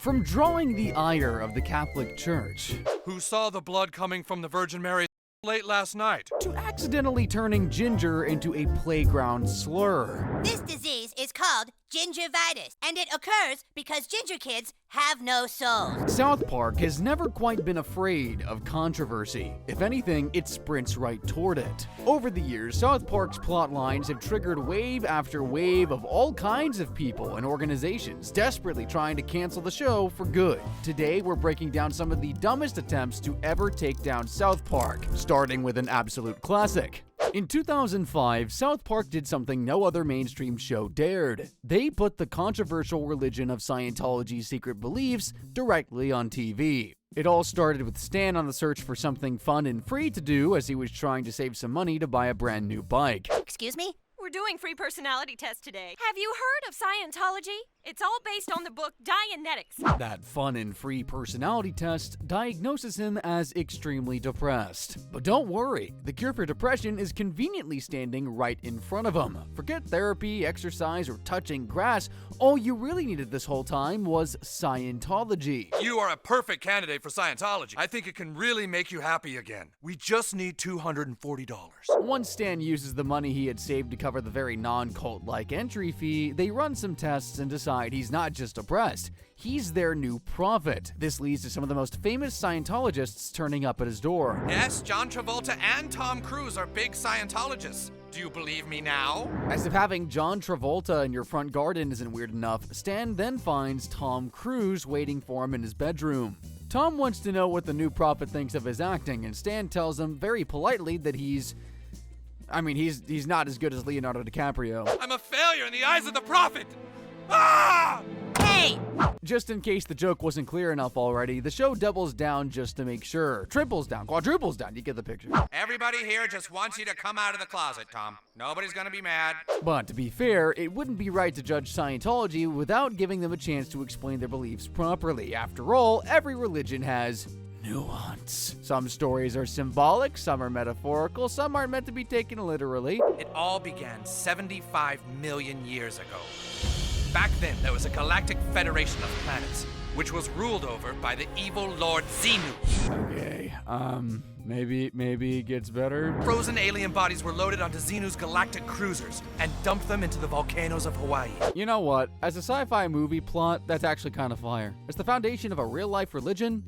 From drawing the ire of the Catholic Church, who saw the blood coming from the Virgin Mary late last night, to accidentally turning ginger into a playground slur. This disease is called gingivitis, and it occurs because ginger kids have no souls. South Park has never quite been afraid of controversy. If anything, it sprints right toward it. Over the years, South Park's plot lines have triggered wave after wave of all kinds of people and organizations desperately trying to cancel the show for good. Today, we're breaking down some of the dumbest attempts to ever take down South Park, starting with an absolute classic. In 2005, South Park did something no other mainstream show dared. They put the controversial religion of Scientology's secret beliefs directly on TV. It all started with Stan on the search for something fun and free to do as he was trying to save some money to buy a brand new bike. Excuse me? We're doing free personality tests today. Have you heard of Scientology? It's all based on the book Dianetics. That fun and free personality test diagnoses him as extremely depressed. But don't worry, the cure for depression is conveniently standing right in front of him. Forget therapy, exercise, or touching grass. All you really needed this whole time was Scientology. you are a perfect candidate for Scientology. I think it can really make you happy again. We just need $240. Once Stan uses the money he had saved to cover the very non-cult-like entry fee, they run some tests and decide he's not just depressed, he's their new prophet. This leads to some of the most famous Scientologists turning up at his door. Yes, John Travolta and Tom Cruise are big Scientologists. Do you believe me now? As if having John Travolta in your front garden isn't weird enough, Stan then finds Tom Cruise waiting for him in his bedroom. Tom wants to know what the new prophet thinks of his acting, and Stan tells him very politely that he's not as good as Leonardo DiCaprio. I'm a failure in the eyes of the prophet! Ah! Hey! Just in case the joke wasn't clear enough already, the show doubles down just to make sure. Triples down, quadruples down, you get the picture. Everybody here just wants you to come out of the closet, Tom. Nobody's gonna be mad. But to be fair, it wouldn't be right to judge Scientology without giving them a chance to explain their beliefs properly. After all, every religion has nuance. Some stories are symbolic, some are metaphorical, some aren't meant to be taken literally. It all began 75 million years ago. Back then, there was a galactic federation of planets, which was ruled over by the evil Lord Xenu. Okay, maybe it gets better. Frozen alien bodies were loaded onto Xenu's galactic cruisers and dumped them into the volcanoes of Hawaii. You know what? As a sci-fi movie plot, that's actually kind of fire. As the foundation of a real-life religion,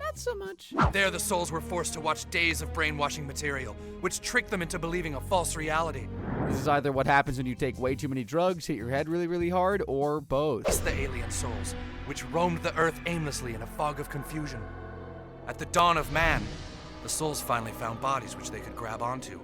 not so much. There, the souls were forced to watch days of brainwashing material, which tricked them into believing a false reality. This is either what happens when you take way too many drugs, hit your head really, really hard, or both. It's the alien souls, which roamed the Earth aimlessly in a fog of confusion. At the dawn of man, the souls finally found bodies which they could grab onto.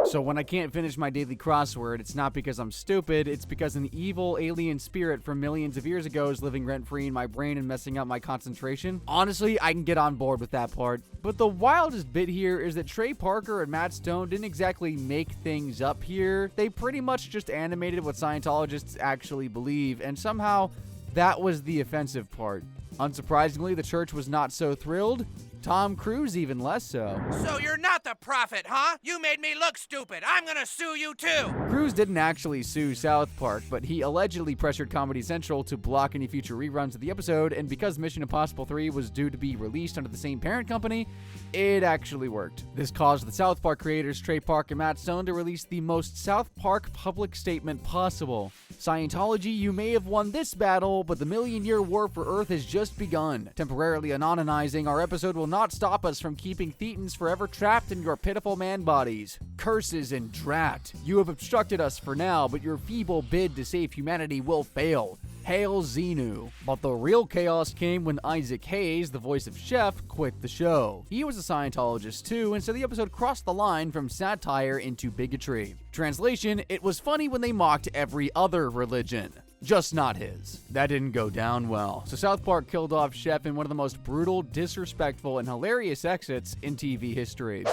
So when I can't finish my daily crossword, it's not because I'm stupid, it's because an evil alien spirit from millions of years ago is living rent-free in my brain and messing up my concentration. Honestly, I can get on board with that part. But the wildest bit here is that Trey Parker and Matt Stone didn't exactly make things up here. They pretty much just animated what Scientologists actually believe, and somehow that was the offensive part. Unsurprisingly, the church was not so thrilled. Tom Cruise even less so. So you're not the prophet, huh? You made me look stupid. I'm gonna sue you too. Cruise didn't actually sue South Park, but he allegedly pressured Comedy Central to block any future reruns of the episode, and because Mission Impossible 3 was due to be released under the same parent company, it actually worked. This caused the South Park creators Trey Park and Matt Stone to release the most South Park public statement possible. Scientology, you may have won this battle, but the million-year war for Earth has just begun. Temporarily anonymizing, our episode will not stop us from keeping Thetans forever trapped in your pitiful man bodies. Curses and drat. You have obstructed us for now, but your feeble bid to save humanity will fail. Hail Xenu. But the real chaos came when Isaac Hayes, the voice of Chef, quit the show. He was a Scientologist too, and so the episode crossed the line from satire into bigotry. Translation, it was funny when they mocked every other religion. Just not his. That didn't go down well. So South Park killed off Chef in one of the most brutal, disrespectful, and hilarious exits in TV history.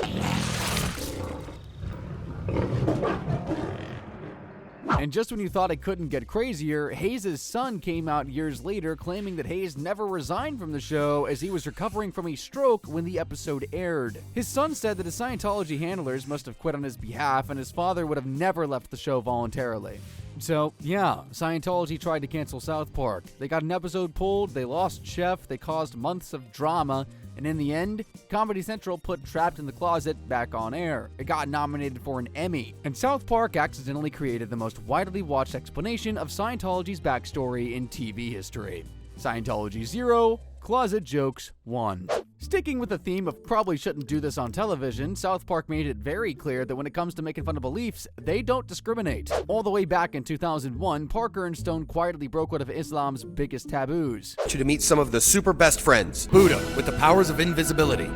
And just when you thought it couldn't get crazier, Hayes' son came out years later claiming that Hayes never resigned from the show as he was recovering from a stroke when the episode aired. His son said that his Scientology handlers must have quit on his behalf and his father would have never left the show voluntarily. So, yeah, Scientology tried to cancel South Park. They got an episode pulled, they lost Chef, they caused months of drama, and in the end, Comedy Central put Trapped in the Closet back on air. It got nominated for an Emmy. And South Park accidentally created the most widely watched explanation of Scientology's backstory in TV history. Scientology 0, Closet Jokes 1. Sticking with the theme of probably shouldn't do this on television, South Park made it very clear that when it comes to making fun of beliefs, they don't discriminate. All the way back in 2001, Parker and Stone quietly broke one of Islam's biggest taboos. I want you to meet some of the super best friends. Buddha, with the powers of invisibility.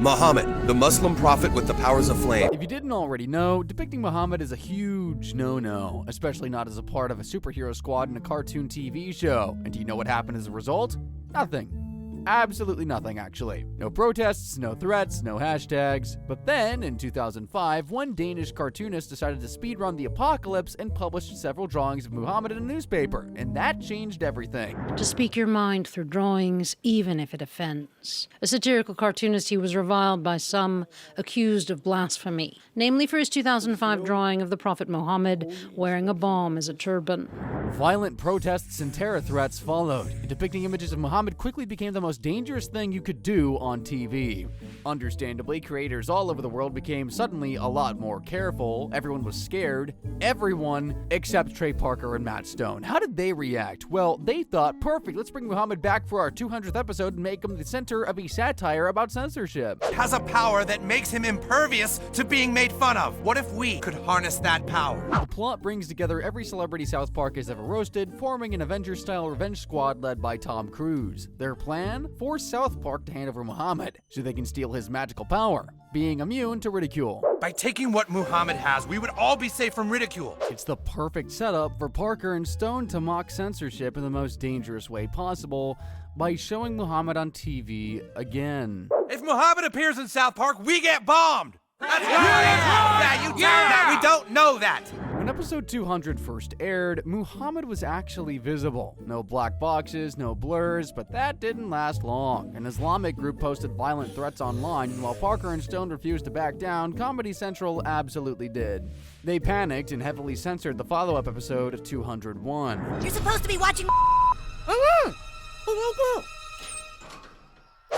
Muhammad, the Muslim prophet with the powers of flame. If you didn't already know, depicting Muhammad is a huge no-no, especially not as a part of a superhero squad in a cartoon TV show. And do you know what happened as a result? Nothing. Absolutely nothing, actually. No protests, no threats, no hashtags. But then, in 2005, one Danish cartoonist decided to speedrun the apocalypse and published several drawings of Muhammad in a newspaper, and that changed everything. To speak your mind through drawings, even if it offends. A satirical cartoonist, he was reviled by some, accused of blasphemy, namely for his 2005 drawing of the Prophet Muhammad wearing a bomb as a turban. Violent protests and terror threats followed. Depicting images of Muhammad quickly became the most dangerous thing you could do on TV. Understandably, creators all over the world became suddenly a lot more careful. Everyone was scared. Everyone except Trey Parker and Matt Stone. How did they react? Well, they thought, perfect, let's bring Muhammad back for our 200th episode and make him the center of a satire about censorship. Has a power that makes him impervious to being made fun of. What if we could harness that power? The plot brings together every celebrity South Park has ever roasted, forming an Avengers-style revenge squad led by Tom Cruise. Their plan? Force South Park to hand over Muhammad so they can steal his magical power, being immune to ridicule. By taking what Muhammad has, we would all be safe from ridicule. It's the perfect setup for Parker and Stone to mock censorship in the most dangerous way possible by showing Muhammad on TV again. If Muhammad appears in South Park, we get bombed. That's right. Yeah, you tell that. We don't know that. When episode 200 first aired, Muhammad was actually visible. No black boxes, no blurs, but that didn't last long. An Islamic group posted violent threats online, and while Parker and Stone refused to back down, Comedy Central absolutely did. They panicked and heavily censored the follow-up episode of 201. You're supposed to be watching.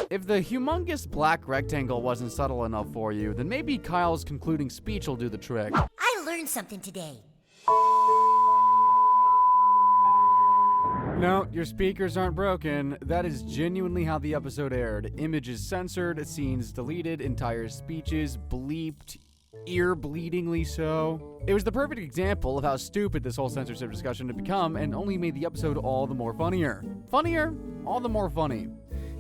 If the humongous black rectangle wasn't subtle enough for you, then maybe Kyle's concluding speech will do the trick. I learned something today. No, your speakers aren't broken. That is genuinely how the episode aired. Images censored, scenes deleted, entire speeches bleeped, ear-bleedingly so. It was the perfect example of how stupid this whole censorship discussion had become and only made the episode all the more funnier. Funnier? All the more funny.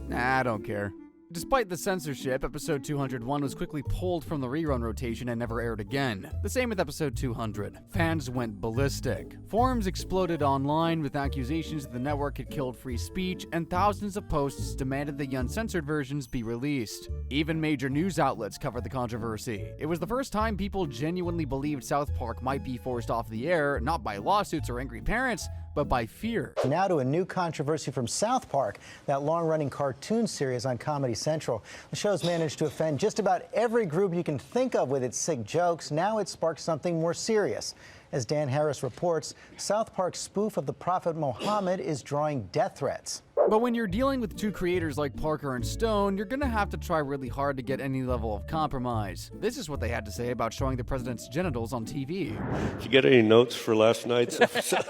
Nah, I don't care. Despite the censorship, episode 201 was quickly pulled from the rerun rotation and never aired again. The same with episode 200. Fans went ballistic. Forums exploded online with accusations that the network had killed free speech, and thousands of posts demanded the uncensored versions be released. Even major news outlets covered the controversy. It was the first time people genuinely believed South Park might be forced off the air, not by lawsuits or angry parents, but by fear. Now to a new controversy from South Park, that long-running cartoon series on Comedy Central. The show's managed to offend just about every group you can think of with its sick jokes. Now it sparked something more serious. As Dan Harris reports, South Park's spoof of the Prophet Muhammad is drawing death threats. But when you're dealing with two creators like Parker and Stone, you're gonna have to try really hard to get any level of compromise. This is what they had to say about showing the president's genitals on TV. Did you get any notes for last night's episode?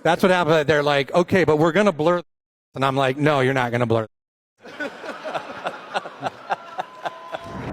That's what happened. They're like, okay, but we're going to blur. And I'm like, no, you're not going to blur.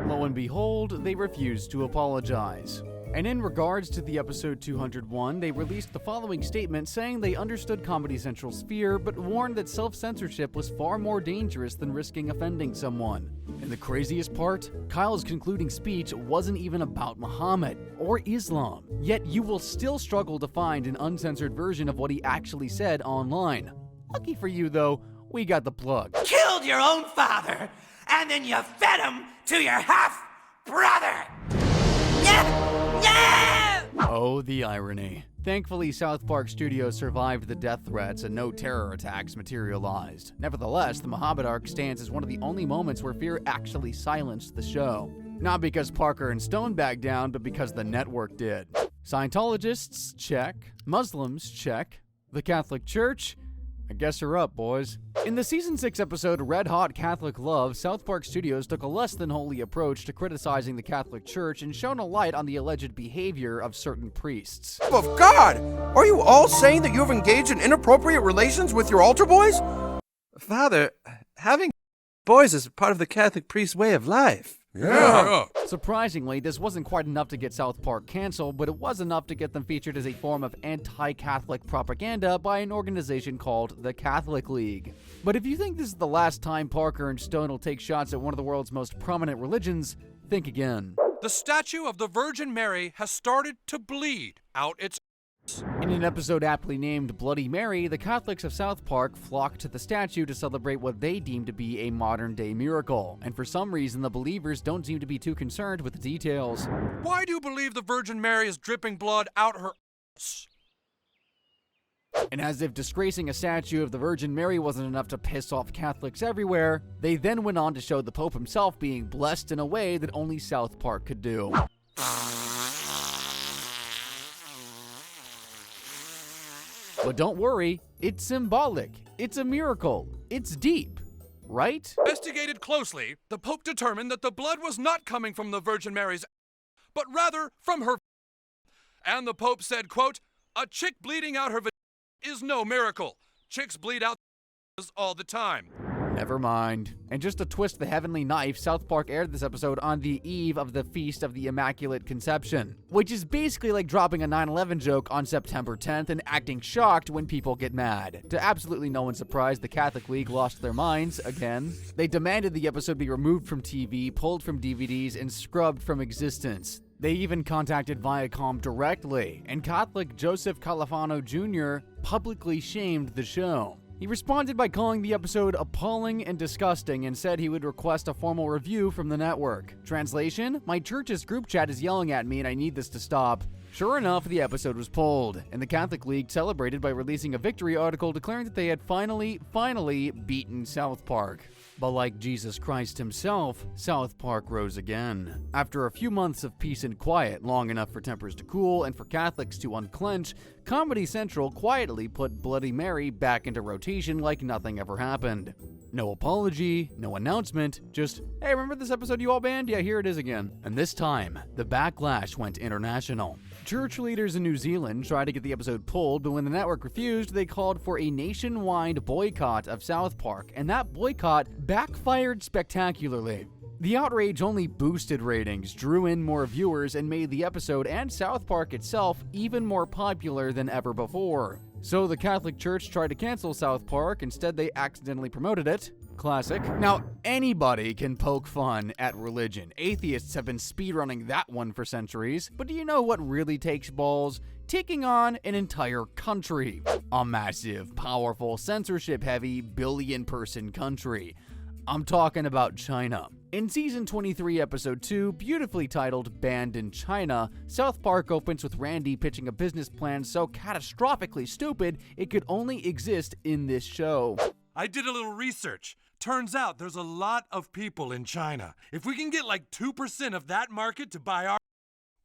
Lo and behold, they refused to apologize. And in regards to the episode 201, they released the following statement saying they understood Comedy Central's fear, but warned that self-censorship was far more dangerous than risking offending someone. And the craziest part? Kyle's concluding speech wasn't even about Muhammad or Islam. Yet you will still struggle to find an uncensored version of what he actually said online. Lucky for you, though, we got the plug. Killed your own father, and then you fed him to your half-brother. Oh, the irony. Thankfully, South Park Studios survived the death threats and no terror attacks materialized. Nevertheless, the Muhammad arc stands as one of the only moments where fear actually silenced the show. Not because Parker and Stone backed down, but because the network did. Scientologists, check. Muslims, check. The Catholic Church, I guess you're up, boys. In the Season 6 episode Red Hot Catholic Love, South Park Studios took a less than holy approach to criticizing the Catholic Church and shone a light on the alleged behavior of certain priests. Of God! Are you all saying that you have engaged in inappropriate relations with your altar boys? Father, having boys is part of the Catholic priest's way of life. Yeah. Surprisingly, this wasn't quite enough to get South Park canceled, but it was enough to get them featured as a form of anti-Catholic propaganda by an organization called the Catholic League. But if you think this is the last time Parker and Stone will take shots at one of the world's most prominent religions, think again. The statue of the Virgin Mary has started to bleed out its. In an episode aptly named Bloody Mary, the Catholics of South Park flock to the statue to celebrate what they deem to be a modern-day miracle, and for some reason the believers don't seem to be too concerned with the details. Why do you believe the Virgin Mary is dripping blood out her ass? And as if disgracing a statue of the Virgin Mary wasn't enough to piss off Catholics everywhere, they then went on to show the Pope himself being blessed in a way that only South Park could do. But don't worry, it's symbolic, it's a miracle, it's deep, right? Investigated closely, the Pope determined that the blood was not coming from the Virgin Mary's, but rather from her. And the Pope said, quote, "A chick bleeding out her is no miracle. Chicks bleed out all the time." Never mind. And just to twist the heavenly knife, South Park aired this episode on the eve of the Feast of the Immaculate Conception, which is basically like dropping a 9/11 joke on September 10th and acting shocked when people get mad. To absolutely no one's surprise, the Catholic League lost their minds again. They demanded the episode be removed from TV, pulled from DVDs, and scrubbed from existence. They even contacted Viacom directly, and Catholic Joseph Califano Jr. publicly shamed the show. He responded by calling the episode appalling and disgusting and said he would request a formal review from the network. Translation: my church's group chat is yelling at me and I need this to stop. Sure enough, the episode was pulled, and the Catholic League celebrated by releasing a victory article declaring that they had finally beaten South Park. But like Jesus Christ himself, South Park rose again. After a few months of peace and quiet, long enough for tempers to cool and for Catholics to unclench, Comedy Central quietly put Bloody Mary back into rotation like nothing ever happened. No apology, no announcement, just, hey, remember this episode you all banned? Yeah, here it is again. And this time, the backlash went international. Church leaders in New Zealand tried to get the episode pulled, but when the network refused, they called for a nationwide boycott of South Park, and that boycott backfired spectacularly. The outrage only boosted ratings, drew in more viewers, and made the episode and South Park itself even more popular than ever before. So the Catholic Church tried to cancel South Park, instead they accidentally promoted it. Classic. Now, anybody can poke fun at religion. Atheists have been speedrunning that one for centuries, but do you know what really takes balls? Taking on an entire country. A massive, powerful, censorship-heavy, billion-person country. I'm talking about China. In Season 23, Episode 2, beautifully titled Banned in China, South Park opens with Randy pitching a business plan so catastrophically stupid it could only exist in this show. I did a little research. Turns out there's a lot of people in China. If we can get like 2% of that market to buy our,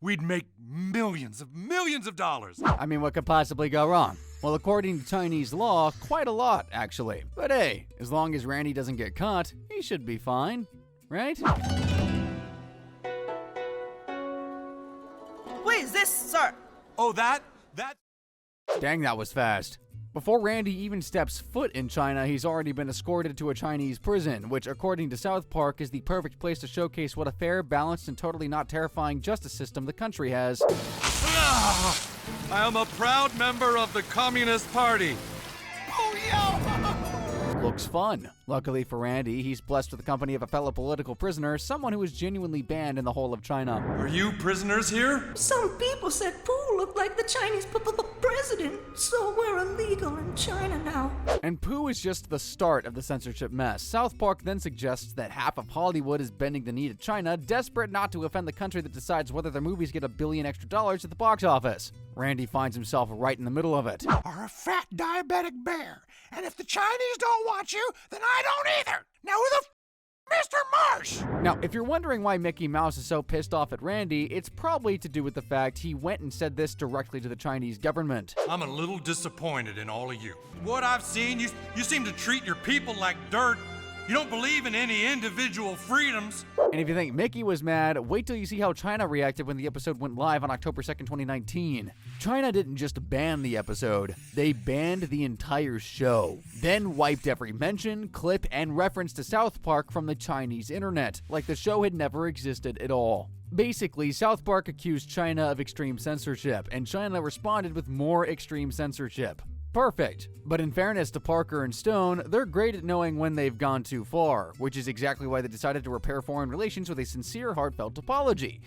we'd make millions of dollars. I mean, what could possibly go wrong? Well, according to Chinese law, quite a lot, actually. But hey, as long as Randy doesn't get caught, he should be fine, right? Wait, is this, sir? Oh, that? Dang, that was fast. Before Randy even steps foot in China, he's already been escorted to a Chinese prison, which, according to South Park, is the perfect place to showcase what a fair, balanced, and totally not terrifying justice system the country has. I am a proud member of the Communist Party. Oh, yeah! Looks fun. Luckily for Randy, he's blessed with the company of a fellow political prisoner, someone who is genuinely banned in the whole of China. Are you prisoners here? Some people said Pooh looked like the Chinese president, so we're illegal in China now. And Pooh is just the start of the censorship mess. South Park then suggests that half of Hollywood is bending the knee to China, desperate not to offend the country that decides whether their movies get $1 billion extra at the box office. Randy finds himself right in the middle of it. Are a fat diabetic bear, and if the Chinese don't want you, then I don't either. Now who the Mr. Marsh! Now, if you're wondering why Mickey Mouse is so pissed off at Randy, it's probably to do with the fact he went and said this directly to the Chinese government. I'm a little disappointed in all of you. What I've seen, you seem to treat your people like dirt. You don't believe in any individual freedoms. And if you think Mickey was mad, wait till you see how China reacted when the episode went live on October 2nd, 2019. China didn't just ban the episode, they banned the entire show, then wiped every mention, clip, and reference to South Park from the Chinese internet, like the show had never existed at all. Basically, South Park accused China of extreme censorship, and China responded with more extreme censorship. Perfect. But in fairness to Parker and Stone, they're great at knowing when they've gone too far, which is exactly why they decided to repair foreign relations with a sincere, heartfelt apology.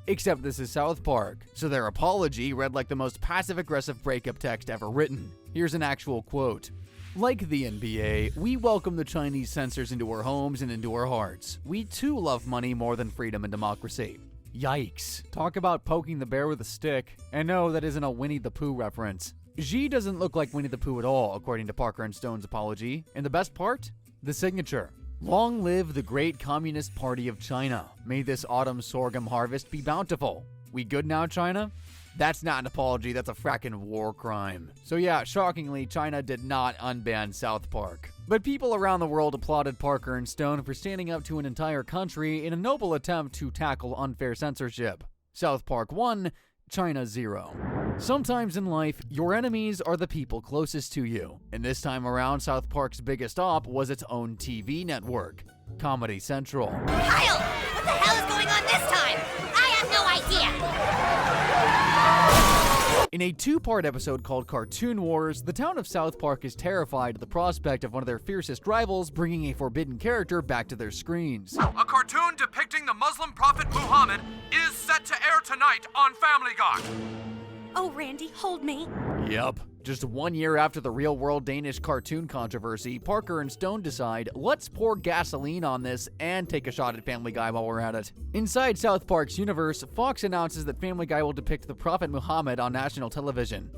Except this is South Park, so their apology read like the most passive-aggressive breakup text ever written. Here's an actual quote. Like the NBA, we welcome the Chinese censors into our homes and into our hearts. We too love money more than freedom and democracy. Yikes. Talk about poking the bear with a stick. And no, that isn't a Winnie the Pooh reference. Xi doesn't look like Winnie the Pooh at all, according to Parker and Stone's apology. And the best part? The signature. Long live the great Communist Party of China. May this autumn sorghum harvest be bountiful. We good now, China? That's not an apology, that's a frackin' war crime. So yeah, shockingly, China did not unban South Park. But people around the world applauded Parker and Stone for standing up to an entire country in a noble attempt to tackle unfair censorship. South Park 1, China 0. Sometimes in life, your enemies are the people closest to you. And this time around, South Park's biggest op was its own TV network, Comedy Central. Kyle! What the hell is going on this time? I have no idea! In a two-part episode called Cartoon Wars, the town of South Park is terrified at the prospect of one of their fiercest rivals bringing a forbidden character back to their screens. A cartoon depicting the Muslim prophet Muhammad is set to air tonight on Family Guy. Oh, Randy, hold me. Yup. Just 1 year after the real-world Danish cartoon controversy, Parker and Stone decide, let's pour gasoline on this and take a shot at Family Guy while we're at it. Inside South Park's universe, Fox announces that Family Guy will depict the Prophet Muhammad on national television.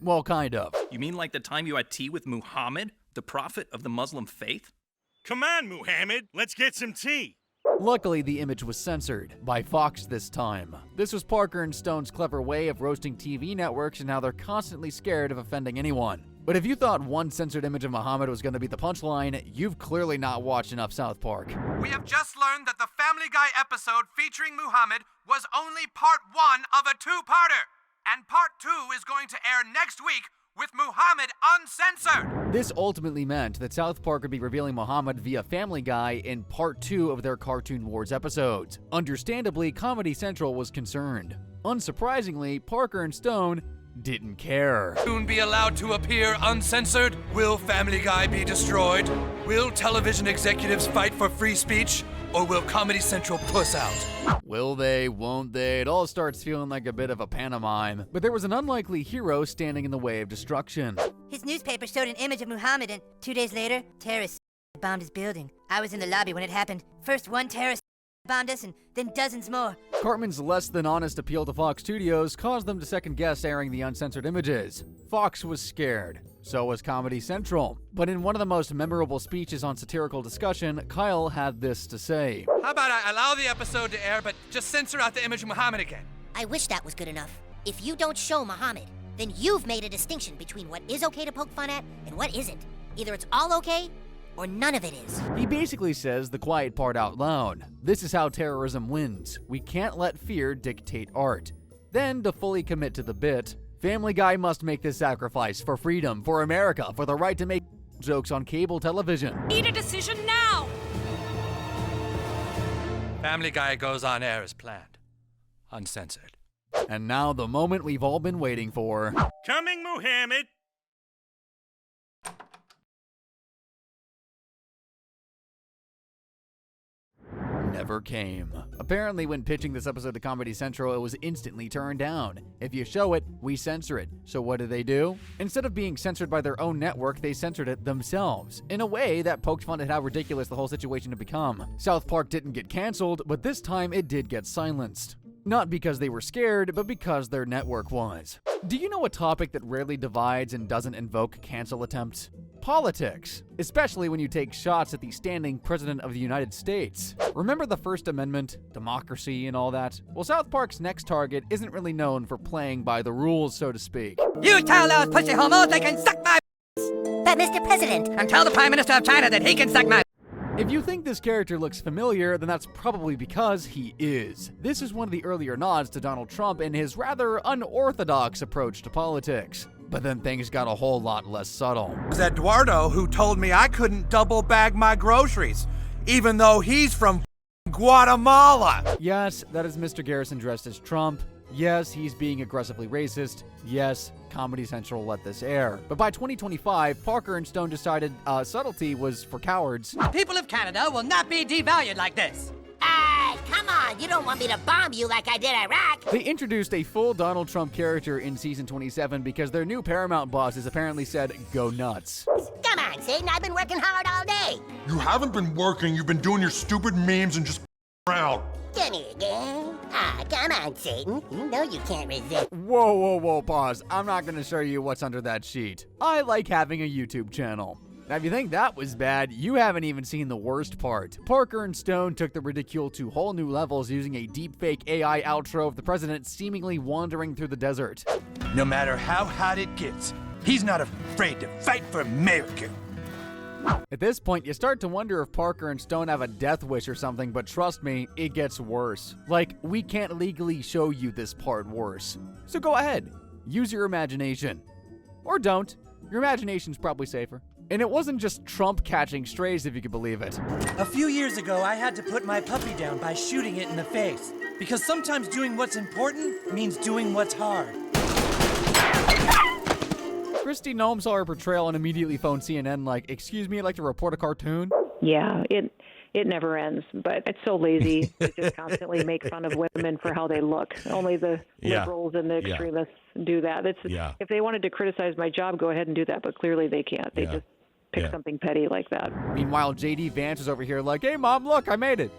Well, kind of. You mean like the time you had tea with Muhammad, the prophet of the Muslim faith? Come on, Muhammad, let's get some tea. Luckily, the image was censored, by Fox this time. This was Parker and Stone's clever way of roasting TV networks and how they're constantly scared of offending anyone. But if you thought one censored image of Muhammad was going to be the punchline, you've clearly not watched enough South Park. We have just learned that the Family Guy episode featuring Muhammad was only part 1 of a two-parter. And part 2 is going to air next week with Muhammad uncensored. This ultimately meant that South Park would be revealing Muhammad via Family Guy in part 2 of their Cartoon Wars episodes. Understandably, Comedy Central was concerned. Unsurprisingly, Parker and Stone didn't care. Soon be allowed to appear uncensored? Will Family Guy be destroyed? Will television executives fight for free speech? Or will Comedy Central puss out? Will they, won't they? It all starts feeling like a bit of a pantomime. But there was an unlikely hero standing in the way of destruction. His newspaper showed an image of Muhammad, and 2 days later, terrorists bombed his building. I was in the lobby when it happened. First one terrorist bombed us, and then dozens more. Cartman's less than honest appeal to Fox Studios caused them to second-guess airing the uncensored images. Fox was scared. So was Comedy Central. But in one of the most memorable speeches on satirical discussion, Kyle had this to say. How about I allow the episode to air, but just censor out the image of Muhammad again? I wish that was good enough. If you don't show Muhammad, then you've made a distinction between what is okay to poke fun at and what isn't. Either it's all okay, or none of it is. He basically says the quiet part out loud. This is how terrorism wins. We can't let fear dictate art. Then, to fully commit to the bit, Family Guy must make this sacrifice for freedom, for America, for the right to make jokes on cable television. Need a decision now! Family Guy goes on air as planned. Uncensored. And now the moment we've all been waiting for. Coming, Muhammad. Never came. Apparently, when pitching this episode to Comedy Central, it was instantly turned down. If you show it, we censor it. So what do? Instead of being censored by their own network, they censored it themselves, in a way that poked fun at how ridiculous the whole situation had become. South Park didn't get canceled, but this time it did get silenced. Not because they were scared, but because their network was. Do you know a topic that rarely divides and doesn't invoke cancel attempts? politics, especially when you take shots at the standing President of the United States. Remember the First Amendment, democracy, and all that? Well, South Park's next target isn't really known for playing by the rules, so to speak. You tell those pussy homos they can suck my But Mr. President... and tell the Prime Minister of China that he can suck my If you think this character looks familiar, then that's probably because he is. This is one of the earlier nods to Donald Trump and his rather unorthodox approach to politics. But then things got a whole lot less subtle. It was Eduardo who told me I couldn't double bag my groceries, even though he's from Guatemala. Yes, that is Mr. Garrison dressed as Trump. Yes, he's being aggressively racist. Yes, Comedy Central let this air. But by 2025, Parker and Stone decided subtlety was for cowards. People of Canada will not be devalued like this. Come on, you don't want me to bomb you like I did Iraq. They introduced a full Donald Trump character in season 27 because their new Paramount bosses apparently said, go nuts. Come on, Satan, I've been working hard all day. You haven't been working, you've been doing your stupid memes and just around. Come here, gang. Come on, Satan. You know you can't resist. Whoa, pause. I'm not gonna show you what's under that sheet. I like having a YouTube channel. Now, if you think that was bad, you haven't even seen the worst part. Parker and Stone took the ridicule to whole new levels using a deepfake AI outro of the president seemingly wandering through the desert. No matter how hot it gets, he's not afraid to fight for America. At this point, you start to wonder if Parker and Stone have a death wish or something, but trust me, it gets worse. Like, we can't legally show you this part worse. So go ahead, use your imagination. Or don't. Your imagination's probably safer. And it wasn't just Trump catching strays, if you could believe it. A few years ago, I had to put my puppy down by shooting it in the face. Because sometimes doing what's important means doing what's hard. Kristi Noem saw her portrayal and immediately phoned CNN like, excuse me, I'd like to report a cartoon? Yeah, it never ends, but it's so lazy to just constantly make fun of women for how they look. Only the liberals and the extremists do that. If they wanted to criticize my job, go ahead and do that, but clearly they can't. They just pick something petty like that. Meanwhile, JD Vance is over here like, hey, Mom, look, I made it.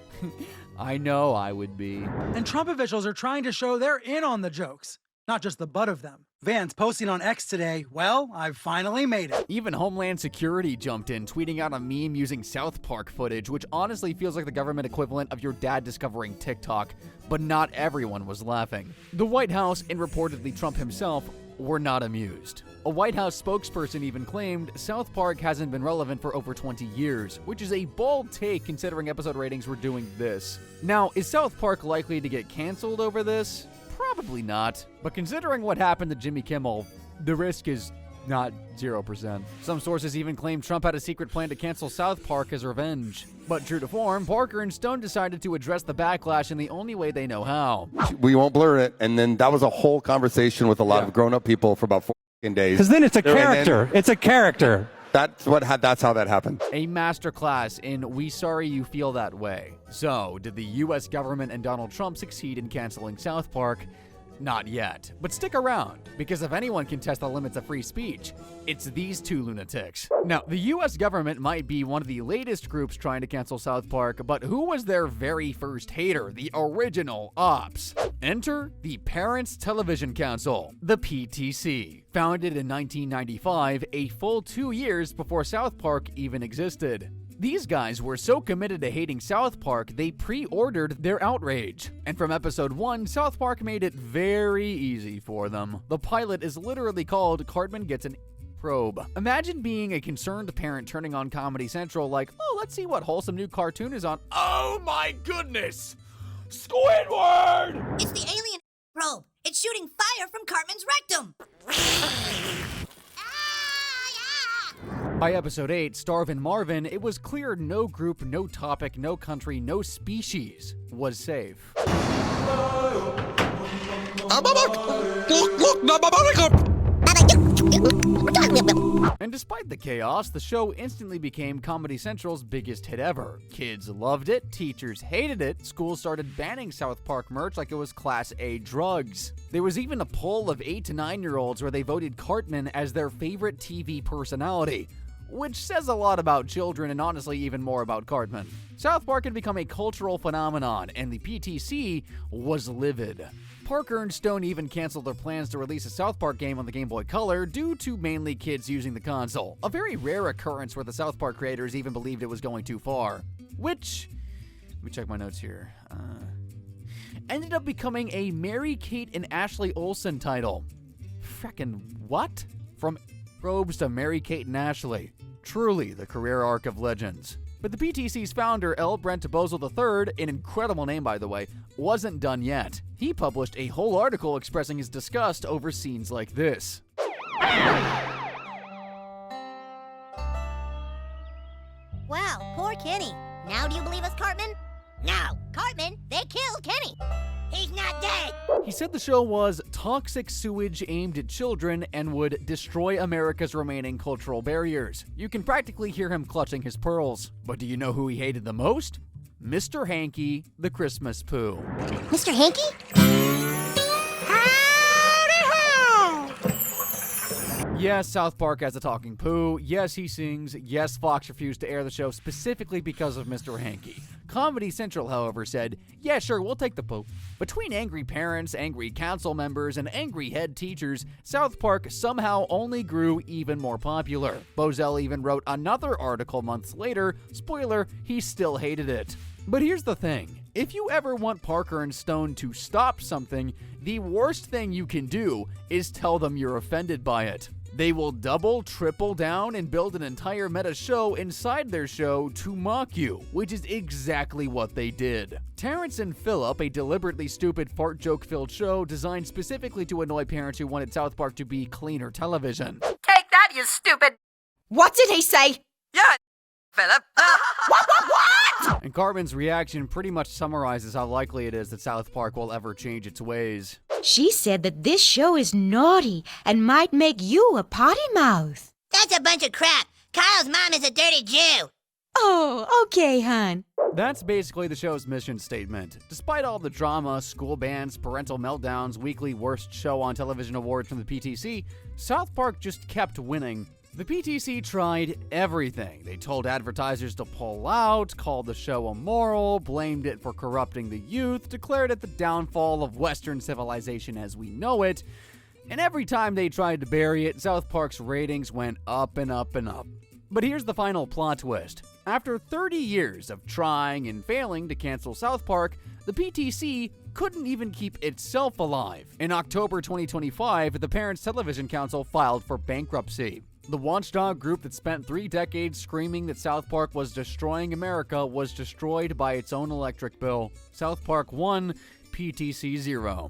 I know I would be. And Trump officials are trying to show they're in on the jokes, not just the butt of them. Vance posting on X today, well, I've finally made it. Even Homeland Security jumped in, tweeting out a meme using South Park footage, which honestly feels like the government equivalent of your dad discovering TikTok, but not everyone was laughing. The White House, and reportedly Trump himself, were not amused. A White House spokesperson even claimed South Park hasn't been relevant for over 20 years, which is a bold take considering episode ratings were doing this. Now, is South Park likely to get canceled over this? Probably not, but considering what happened to Jimmy Kimmel, the risk is not 0%. Some sources even claim Trump had a secret plan to cancel South Park as revenge. But true to form, Parker and Stone decided to address the backlash in the only way they know how. We won't blur it, and then that was a whole conversation with a lot of grown-up people for about 4 days. Because then it's a character. It's a character. That's how that happened. A masterclass in We Sorry You Feel That Way. So, did the US government and Donald Trump succeed in canceling South Park? Not yet. But stick around, because if anyone can test the limits of free speech, it's these two lunatics. Now, the US government might be one of the latest groups trying to cancel South Park, but who was their very first hater, the original ops? Enter the Parents Television Council, the PTC. Founded in 1995, a full 2 years before South Park even existed. These guys were so committed to hating South Park, they pre-ordered their outrage. And from episode 1, South Park made it very easy for them. The pilot is literally called Cartman Gets an Probe. Imagine being a concerned parent turning on Comedy Central like, oh, let's see what wholesome new cartoon is on. Oh my goodness! Squidward! It's the alien probe. It's shooting fire from Cartman's rectum. By episode 8, Starvin' Marvin, it was clear no group, no topic, no country, no species was safe. And despite the chaos, the show instantly became Comedy Central's biggest hit ever. Kids loved it, teachers hated it, schools started banning South Park merch like it was Class A drugs. There was even a poll of 8 to 9-year-olds where they voted Cartman as their favorite TV personality, which says a lot about children and honestly even more about Cartman. South Park had become a cultural phenomenon, and the PTC was livid. Parker and Stone even canceled their plans to release a South Park game on the Game Boy Color due to mainly kids using the console. A very rare occurrence where the South Park creators even believed it was going too far. Which, let me check my notes here, ended up becoming a Mary-Kate and Ashley Olsen title. Frickin' what? From Probes to Mary-Kate and Ashley. Truly the career arc of legends. But the PTC's founder, L. Brent Bozel III, an incredible name by the way, wasn't done yet. He published a whole article expressing his disgust over scenes like this. Wow, poor Kenny. Now do you believe us, Cartman? No, Cartman, they killed Kenny. He's not dead. He said the show was toxic sewage aimed at children and would destroy America's remaining cultural barriers. You can practically hear him clutching his pearls. But do you know who he hated the most? Mr. Hanky, the Christmas Pooh. Mr. Hanky? Yes, South Park has a talking poo. Yes, he sings. Yes, Fox refused to air the show specifically because of Mr. Hanky. Comedy Central, however, said, yeah, sure, we'll take the poo. Between angry parents, angry council members, and angry head teachers, South Park somehow only grew even more popular. Bozel even wrote another article months later. Spoiler, he still hated it. But here's the thing. If you ever want Parker and Stone to stop something, the worst thing you can do is tell them you're offended by it. They will double, triple down, and build an entire meta show inside their show to mock you, which is exactly what they did. Terrence and Phillip, a deliberately stupid fart joke-filled show designed specifically to annoy parents who wanted South Park to be cleaner television. Take that, you stupid. What did he say? Yeah, Philip. What? And Cartman's reaction pretty much summarizes how likely it is that South Park will ever change its ways. She said that this show is naughty and might make you a potty mouth. That's a bunch of crap. Kyle's mom is a dirty Jew. Oh, okay, hon. That's basically the show's mission statement. Despite all the drama, school bans, parental meltdowns, weekly worst show on television awards from the PTC, South Park just kept winning. The PTC tried everything. They told advertisers to pull out, called the show immoral, blamed it for corrupting the youth, declared it the downfall of Western civilization as we know it, and every time they tried to bury it, South Park's ratings went up and up and up. But here's the final plot twist. After 30 years of trying and failing to cancel South Park, the PTC couldn't even keep itself alive. In October 2025, the Parents Television Council filed for bankruptcy. The watchdog group that spent 3 decades screaming that South Park was destroying America was destroyed by its own electric bill. South Park 1, PTC 0.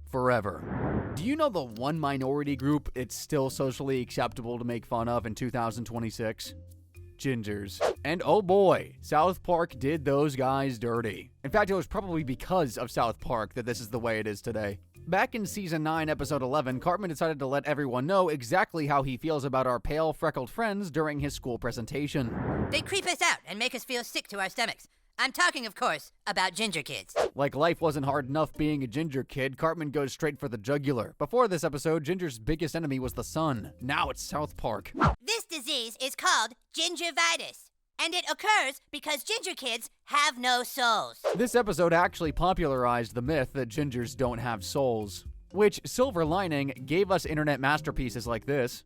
Forever. Do you know the one minority group it's still socially acceptable to make fun of in 2026? Gingers. And oh boy, South Park did those guys dirty. In fact, it was probably because of South Park that this is the way it is today. Back in Season 9, Episode 11, Cartman decided to let everyone know exactly how he feels about our pale, freckled friends during his school presentation. They creep us out and make us feel sick to our stomachs. I'm talking, of course, about ginger kids. Like life wasn't hard enough being a ginger kid, Cartman goes straight for the jugular. Before this episode, Ginger's biggest enemy was the sun. Now it's South Park. This disease is called gingivitis, and it occurs because ginger kids have no souls. This episode actually popularized the myth that gingers don't have souls, which, silver lining, gave us internet masterpieces like this.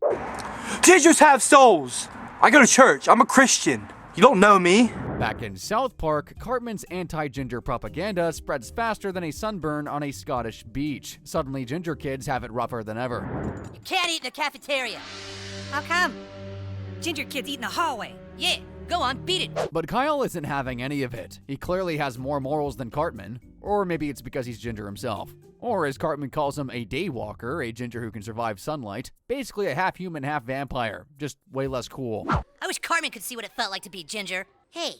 Gingers have souls. I go to church. I'm a Christian. You don't know me. Back in South Park, Cartman's anti-ginger propaganda spreads faster than a sunburn on a Scottish beach. Suddenly, ginger kids have it rougher than ever. You can't eat in the cafeteria. How come? Ginger kids eat in the hallway. Yeah, go on, beat it. But Kyle isn't having any of it. He clearly has more morals than Cartman. Or maybe it's because he's ginger himself. Or as Cartman calls him, a daywalker, a ginger who can survive sunlight. Basically a half human, half vampire. Just way less cool. I wish Cartman could see what it felt like to be ginger. Hey,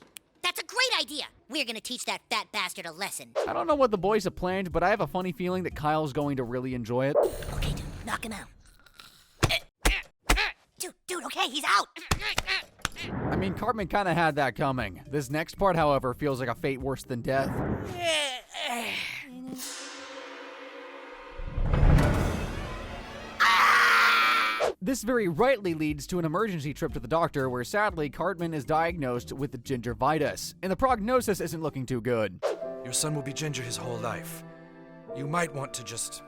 that's a great idea. We're gonna teach that fat bastard a lesson. I don't know what the boys have planned, but I have a funny feeling that Kyle's going to really enjoy it. Okay, dude, knock him out. Dude, okay, he's out. I mean, Cartman kind of had that coming. This next part, however, feels like a fate worse than death. This very rightly leads to an emergency trip to the doctor where sadly Cartman is diagnosed with gingivitis, and the prognosis isn't looking too good. Your son will be ginger his whole life. you might want to just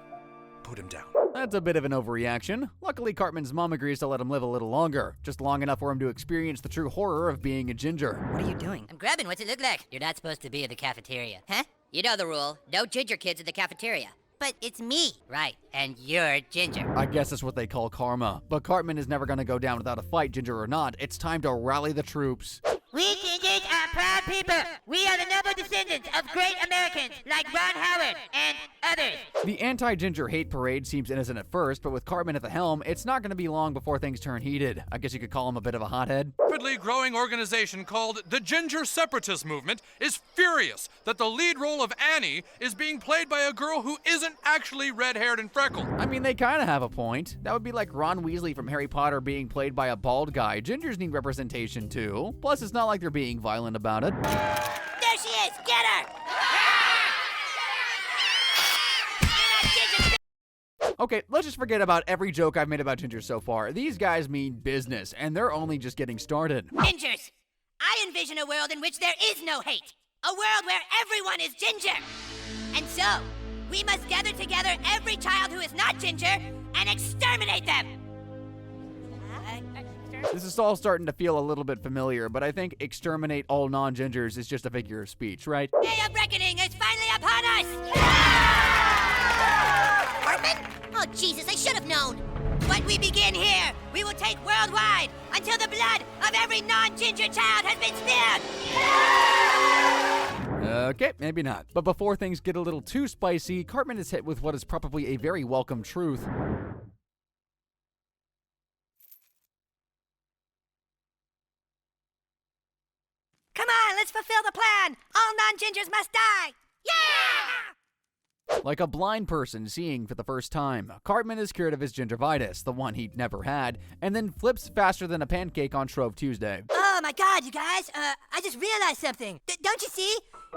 put him down. That's a bit of an overreaction. Luckily, Cartman's mom agrees to let him live a little longer, just long enough for him to experience the true horror of being a ginger. What are you doing? I'm grabbing. What's it look like? You're not supposed to be in the cafeteria. Huh? You know the rule. No ginger kids in the cafeteria. But it's me. Right, and you're ginger. I guess that's what they call karma. But Cartman is never gonna go down without a fight, ginger or not. It's time to rally the troops. We gingers are proud people. We are the noble descendants of great Americans like Ron Howard and others. The anti-ginger hate parade seems innocent at first, but with Cartman at the helm, it's not going to be long before things turn heated. I guess you could call him a bit of a hothead. Rapidly growing organization called the Ginger Separatist Movement is furious that the lead role of Annie is being played by a girl who isn't actually red-haired and freckled. I mean, they kind of have a point. That would be like Ron Weasley from Harry Potter being played by a bald guy. Gingers need representation too. Plus, it's not like they're being violent about it. There she is! Get her! Okay, let's just forget about every joke I've made about gingers so far. These guys mean business, and they're only just getting started. Gingers! I envision a world in which there is no hate. A world where everyone is ginger. And so, we must gather together every child who is not ginger and exterminate them. This is all starting to feel a little bit familiar, but I think exterminate all non-gingers is just a figure of speech, right? Day of reckoning is finally upon us! Cartman? Oh, Jesus, I should have known. But we begin here. We will take worldwide until the blood of every non-ginger child has been spilled. Okay, maybe not. But before things get a little too spicy, Cartman is hit with what is probably a very welcome truth. Come on, let's fulfill the plan. All non-gingers must die. Yeah! Like a blind person seeing for the first time, Cartman is cured of his gingivitis, the one he'd never had, and then flips faster than a pancake on Shrove Tuesday. Oh my God, you guys! I just realized something. Don't you see?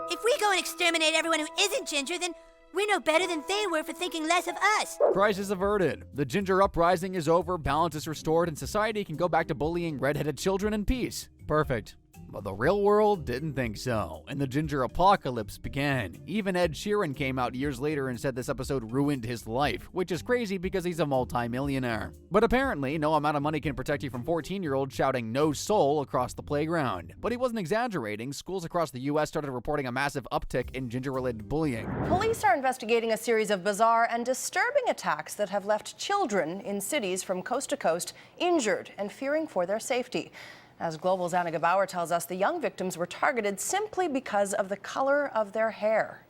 If we go and exterminate everyone who isn't ginger, then we're no better than they were for thinking less of us. Crisis averted. The ginger uprising is over, balance is restored, and society can go back to bullying redheaded children in peace. Perfect. But the real world didn't think so, and the ginger apocalypse began. Even Ed Sheeran came out years later and said this episode ruined his life, which is crazy because he's a multi-millionaire. But apparently, no amount of money can protect you from 14-year-olds shouting "no soul" across the playground. But he wasn't exaggerating. Schools across the U.S. started reporting a massive uptick in ginger-related bullying. Police are investigating a series of bizarre and disturbing attacks that have left children in cities from coast to coast injured and fearing for their safety. As Global's Anna Gebauer tells us, the young victims were targeted simply because of the color of their hair.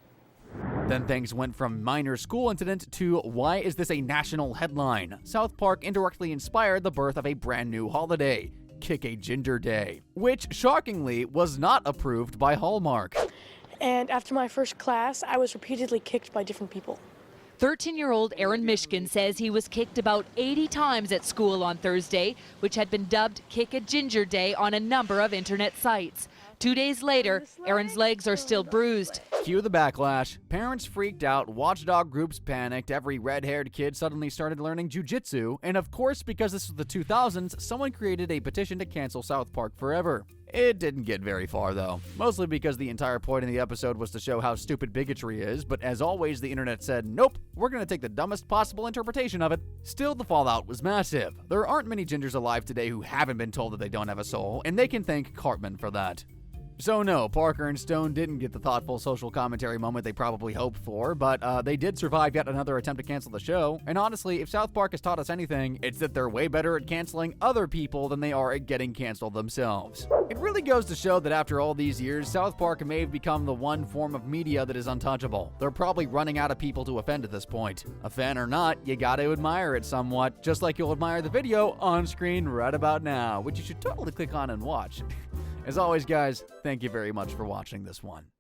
Then things went from minor school incident to why is this a national headline? South Park indirectly inspired the birth of a brand new holiday, Kick a Ginger Day, which shockingly was not approved by Hallmark. And after my first class, I was repeatedly kicked by different people. 13-year-old Aaron Mishkin says he was kicked about 80 times at school on Thursday, which had been dubbed Kick a Ginger Day on a number of internet sites. 2 days later, Aaron's legs are still bruised. Cue the backlash. Parents freaked out, watchdog groups panicked, every red-haired kid suddenly started learning jujitsu, and of course, because this was the 2000s, someone created a petition to cancel South Park forever. It didn't get very far, though. Mostly because the entire point of the episode was to show how stupid bigotry is, but as always, the internet said, nope, we're gonna take the dumbest possible interpretation of it. Still, the fallout was massive. There aren't many gingers alive today who haven't been told that they don't have a soul, and they can thank Cartman for that. So no, Parker and Stone didn't get the thoughtful social commentary moment they probably hoped for, but they did survive yet another attempt to cancel the show. And honestly, if South Park has taught us anything, it's that they're way better at canceling other people than they are at getting canceled themselves. It really goes to show that after all these years, South Park may have become the one form of media that is untouchable. They're probably running out of people to offend at this point. A fan or not, you gotta admire it somewhat, just like you'll admire the video on screen right about now, which you should totally click on and watch. As always, guys, thank you very much for watching this one.